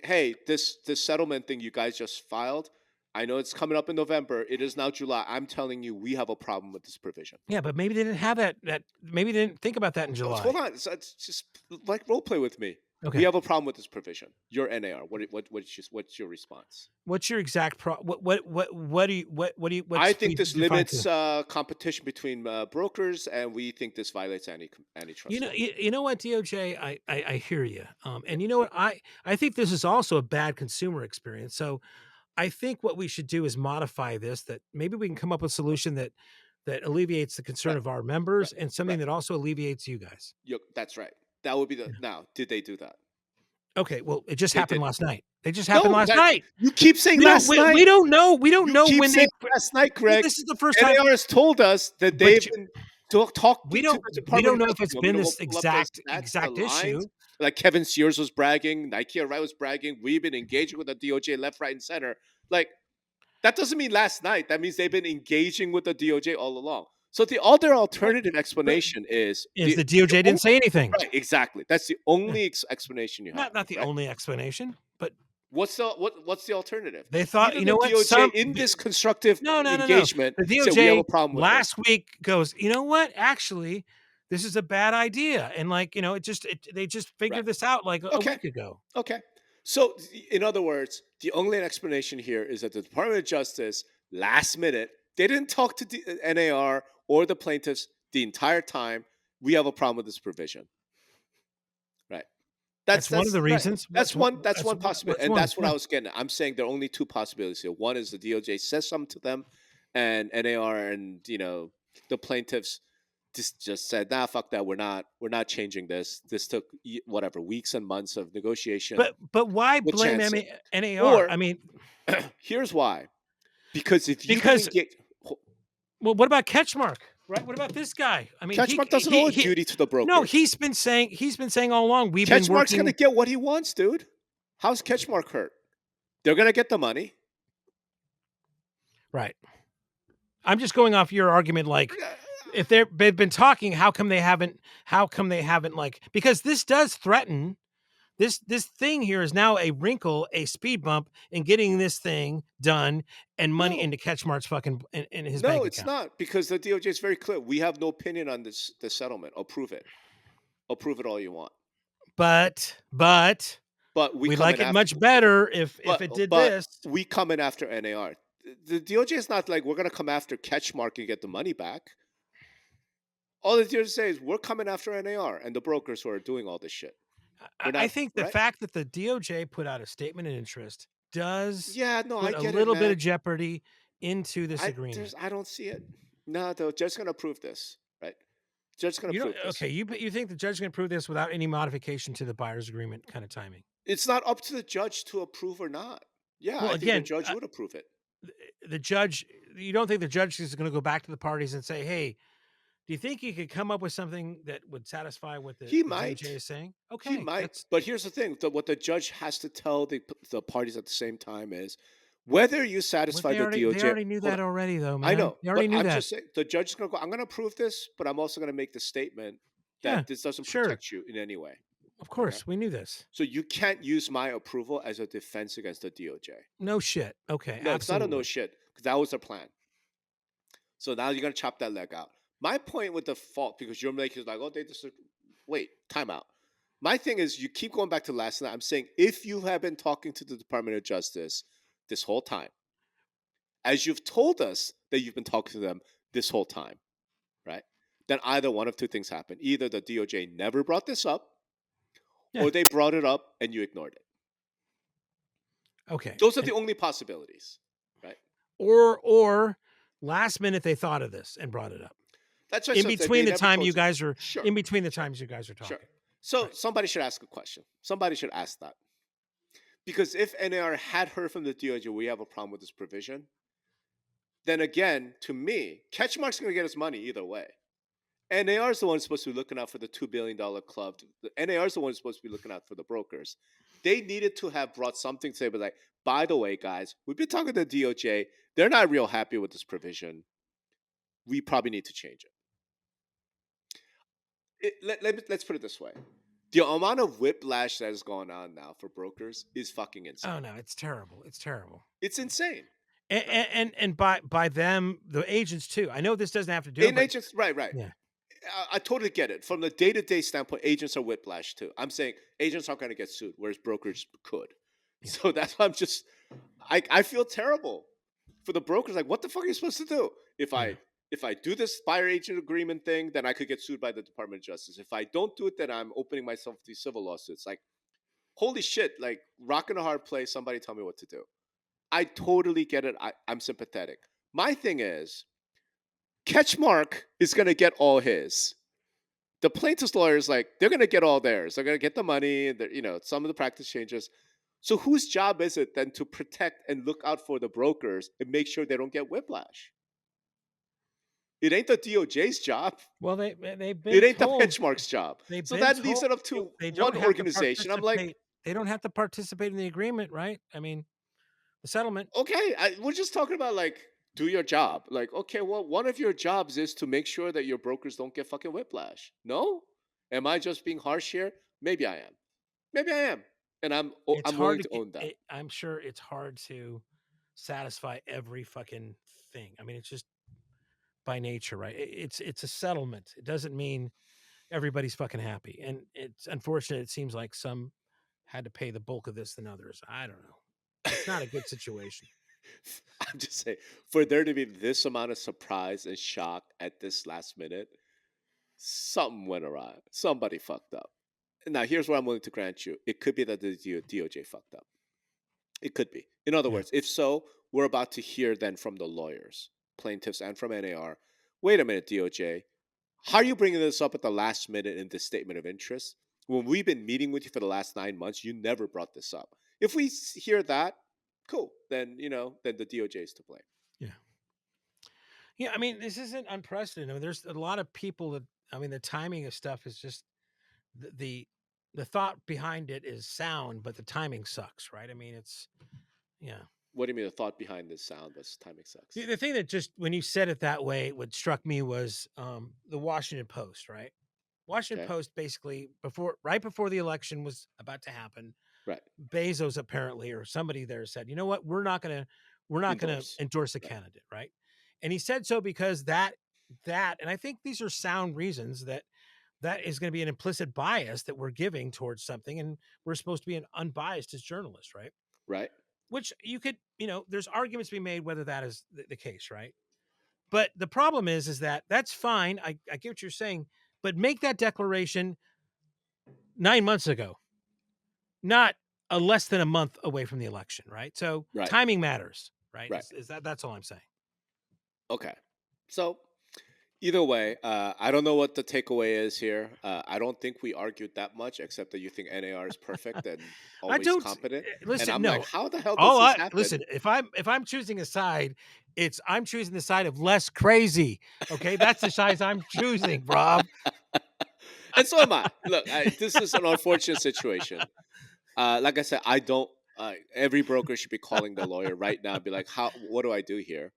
hey, this settlement thing you guys just filed, I know it's coming up in November. It is now July. I'm telling you, we have a problem with this provision. Yeah, but maybe they didn't have that. Maybe they didn't think about that in July. Hold on. It's just like role play with me. Okay. We have a problem with this provision. Your NAR. What's your response? What's your exact what do you? I think this limits competition between brokers, and we think this violates antitrust. You know what, DOJ, I hear you. And you know what, I think this is also a bad consumer experience. So I think what we should do is modify this. That maybe we can come up with a solution that alleviates the concern Right. of our members, Right. and something Right. that also alleviates you guys. That's right. That would be the. Now, did they do that? Okay, well, it just They happened did. last night. They just happened last night. You keep saying last night. We don't know. We don't You know keep when saying last night, Greg. This is the first time. NAR has told us that they've been talking. We don't know if it's been this exact issue. Like Kevin Sears was bragging, Nike Wright was bragging. We've been engaging with the DOJ left, right, and center. Like, that doesn't mean last night. That means they've been engaging with the DOJ all along. So the other alternative explanation is the DOJ didn't say anything. Right, exactly. That's the only explanation you have. Not the only explanation, but what's the alternative? They thought, even you know what? DOJ in this constructive engagement, the DOJ said we have a problem with last week goes, you know what? Actually, this is a bad idea, and they just figured this out like a week ago. Okay. So, in other words, the only explanation here is that the Department of Justice, last minute, they didn't talk to the NAR or the plaintiffs the entire time. We have a problem with this provision. Right. That's one of the reasons. Right. That's one possibility. And that's what I was getting at. I'm saying there are only two possibilities here. One is the DOJ says something to them, and NAR and the plaintiffs just said, nah, fuck that. We're not changing this. This took weeks and months of negotiation. But why blame NAR? Or, I mean, here's why. Because well, what about Ketchmark? Right? What about this guy? I mean, Ketchmark doesn't owe a duty to the broker. No, he's been saying all along. Ketchmark's going to get what he wants, dude. How's Ketchmark hurt? They're going to get the money. Right. I'm just going off your argument. Like, if they've been talking, how come they haven't? Because this does threaten This thing here is now a wrinkle, a speed bump in getting this thing done and money No, into Ketchmark's fucking in his no, bank it's account. not, because the DOJ is very clear. We have no opinion on this settlement. Approve it. Approve it all you want. But But we we come like in it after. much better if it did But this. we come in after NAR. The DOJ is not like we're gonna come after Catchmark and get the money back. All the DOJ says is we're coming after NAR and the brokers who are doing all this shit. We're I not think the right. fact that the DOJ put out a statement of interest does Yeah, no, I put a get it, little bit of man. jeopardy into this I agreement. there's I don't see it. No, the judge's gonna approve this, right? Judge's gonna You don't approve this. okay, you think the judge can approve this without any modification to the buyer's agreement kind of timing? It's not up to the judge to approve or not. Yeah, Well, I think the again, judge would approve it. the judge, you don't think the judge is going to go back to the parties and say, "Hey, do you think you could come up with something that would satisfy what He the DOJ might. is saying?" He Okay, might. that's But here's the thing: what the judge has to tell the parties at the same time is whether you what satisfy the they DOJ. already knew Hold that on, already though, I man. know, They already but knew I'm that. just saying the judge is going to go. I'm going to approve this, but I'm also going to make the statement Yeah, that this doesn't sure. protect you in any way. Of Okay, course, we knew this. so you can't use my approval as a defense against the DOJ. No shit. Okay, No, it's not a no absolutely. shit because that was their plan. So now you're going to chop that leg out. My point with the fault, because you're making like, oh, they just wait, time out. My thing is, you keep going back to last night. I'm saying if you have been talking to the Department of Justice this whole time, as you've told us that you've been talking to them this whole time, right? Then either one of two things happen. Either the DOJ never brought this up, Yeah. or they brought it up and you ignored it. Okay. Those are And the only possibilities, right? or last minute they thought of this and brought it up. That's what I In said. between They the never time told you you. guys are Sure, in between the sure, times you guys are sure. talking. So Right. somebody should ask a question. Somebody should ask that. Because if NAR had heard from the DOJ, we have a problem with this provision, then again, to me, Catchmark's going to get his money either way. NAR is the one who's supposed to be looking out for the $2 billion club. The NAR is the one who's supposed to be looking out for the brokers. They needed to have brought something to say, but like, by the way, guys, we've been talking to the DOJ. They're not real happy with this provision. We probably need to change it. Let's put it this way. The amount of whiplash that is going on now for brokers is fucking insane. Oh no, it's terrible. It's terrible. It's insane. And by them, the agents too. I know this doesn't have to do it, And but agents, right. yeah, I totally get it. From the day-to-day standpoint, agents are whiplash too. I'm saying agents aren't going to get sued, whereas brokers could. yeah, So that's why I feel terrible for the brokers. Like, what the fuck are you supposed to do? yeah. If I do this buyer agent agreement thing, then I could get sued by the Department of Justice. If I don't do it, then I'm opening myself to these civil lawsuits. Like, holy shit! Like, rock in a hard place. Somebody tell me what to do. I totally get it. I'm sympathetic. My thing is, Catchmark is going to get all his. The plaintiff's lawyers, like, they're going to get all theirs. They're going to get the money. Some of the practice changes. So whose job is it then to protect and look out for the brokers and make sure they don't get whiplash? It ain't the DOJ's job. Well, they've It been ain't the told benchmark's job. they've So been that leaves told it up to they one don't have to organization. I'm like, participate. They don't have to participate in the agreement, right? I mean, the settlement. okay, we're just talking about like, do your job. Like, okay, well, one of your jobs is to make sure that your brokers don't get fucking whiplash. No? Am I just being harsh here? Maybe I am. Maybe I am. And It's I'm hard willing to to get. own that. I'm sure it's hard to satisfy every fucking thing. I mean, it's just by nature, right? It's a settlement. It doesn't mean everybody's fucking happy, and it's unfortunate. It seems like some had to pay the bulk of this than others. I don't know. It's not a good situation. I'm just saying, for there to be this amount of surprise and shock at this last minute, something went awry. Somebody fucked up. Now, here's what I'm willing to grant you. It could be that the DOJ fucked up. It could be. In other Yeah. words, if so, we're about to hear then from the lawyers, plaintiffs, and from NAR. Wait a minute, DOJ. How are you bringing this up at the last minute in this statement of interest? When we've been meeting with you for the last 9 months, you never brought this up. If we hear that, cool. Then then the DOJ is to blame. Yeah. Yeah. I mean, this isn't unprecedented. I mean, there's a lot of people that, I mean, the timing of stuff is just the, the, the thought behind it is sound, but the timing sucks, right? I mean, yeah. What do you mean? The thought behind this sound was timing sucks. The thing that just, when you said it that way, what struck me was the Washington Post, right? Washington Okay. Post basically right before the election was about to happen, Right. Bezos apparently or somebody there said, you know what, we're not gonna endorse a Right. candidate, right? And he said so because and I think these are sound reasons that is going to be an implicit bias that we're giving towards something, and we're supposed to be an unbiased as journalists, right? Right. Which you could, there's arguments to be made whether that is the case, right? But the problem is that that's fine. I get what you're saying, but make that declaration 9 months ago, not less than a month away from the election, right? So Right. timing matters, right? Right. That's all I'm saying. Okay. So either way, I don't know what the takeaway is here. I don't think we argued that much, except that you think NAR is perfect and I always don't competent. And listen. I'm like, No, how the hell does this happen? listen. If I'm choosing a side, I'm choosing the side of less crazy. Okay, that's the side I'm choosing, Rob. And so am I. Look, this is an unfortunate situation. Like I said, I don't. Every broker should be calling the lawyer right now and be like, what do I do here?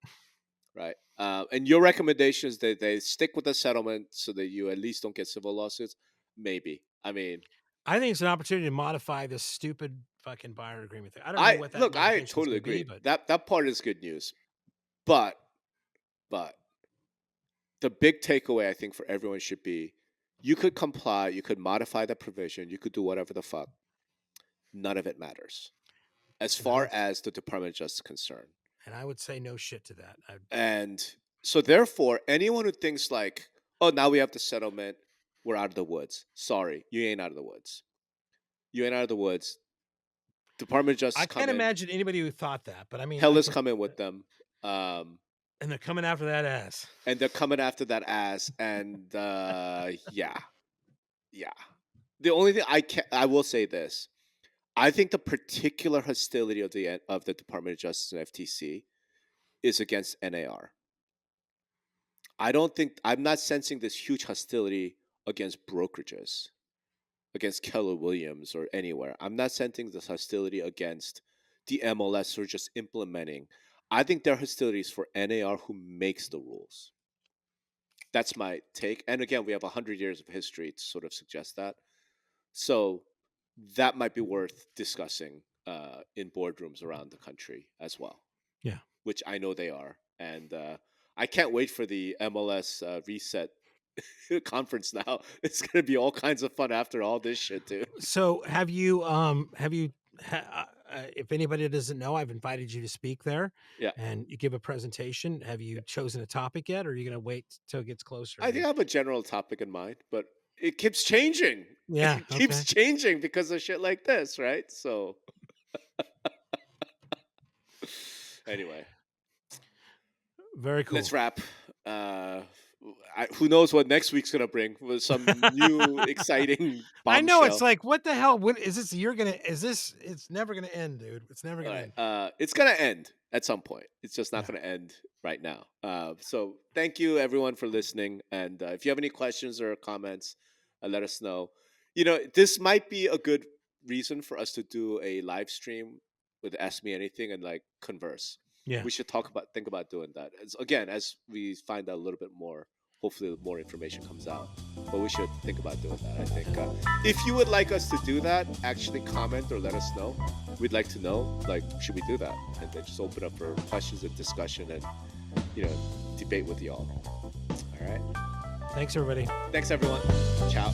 Right. And your recommendation is that they stick with the settlement so that you at least don't get civil lawsuits? Maybe. I mean, I think it's an opportunity to modify this stupid fucking buyer agreement thing. I don't know what that I modification is totally going to be, agree. but That part is good news. But the big takeaway I think for everyone should be, you could comply, you could modify the provision, you could do whatever the fuck. None of it matters as far as the Department of Justice is concerned. And I would say no shit to that. And so therefore, anyone who thinks like, oh, now we have the settlement, we're out of the woods. Sorry, you ain't out of the woods. You ain't out of the woods. Department of Justice. I can't imagine anybody who thought that, but I mean, hell is coming with them. And they're coming after that ass. And they're coming after that ass. And yeah. The only thing I will say this. I think the particular hostility of the Department of Justice and FTC is against NAR. I'm not sensing this huge hostility against brokerages, against Keller Williams or anywhere. I'm not sensing this hostility against the MLS who are just implementing. I think their hostility is for NAR who makes the rules. That's my take. And again, we have 100 years of history to sort of suggest that. So that might be worth discussing in boardrooms around the country as well. Yeah. Which I know they are. And I can't wait for the MLS reset conference now. It's going to be all kinds of fun after all this shit, too. So have you if anybody doesn't know, I've invited you to speak there. Yeah. And you give a presentation. Have you chosen a topic yet, or are you going to wait till it gets closer? I think I have a general topic in mind, but it keeps changing. Yeah. It keeps changing because of shit like this, right? So anyway. Very cool. Let's wrap. Who knows what next week's gonna bring with some new exciting bombshell. I know, it's like, what the hell? When is this? It's never gonna end, dude. It's never gonna end. It's gonna end at some point. It's just not gonna end right now. So thank you everyone for listening. And if you have any questions or comments, let us know. This might be a good reason for us to do a live stream with Ask Me Anything and like converse. Yeah. We should think about doing that. As we find out a little bit more, hopefully more information comes out. But we should think about doing that, I think. If you would like us to do that, actually comment or let us know. We'd like to know, like, should we do that? And then just open up for questions and discussion and, debate with y'all. All right? Thanks, everybody. Thanks, everyone. Ciao.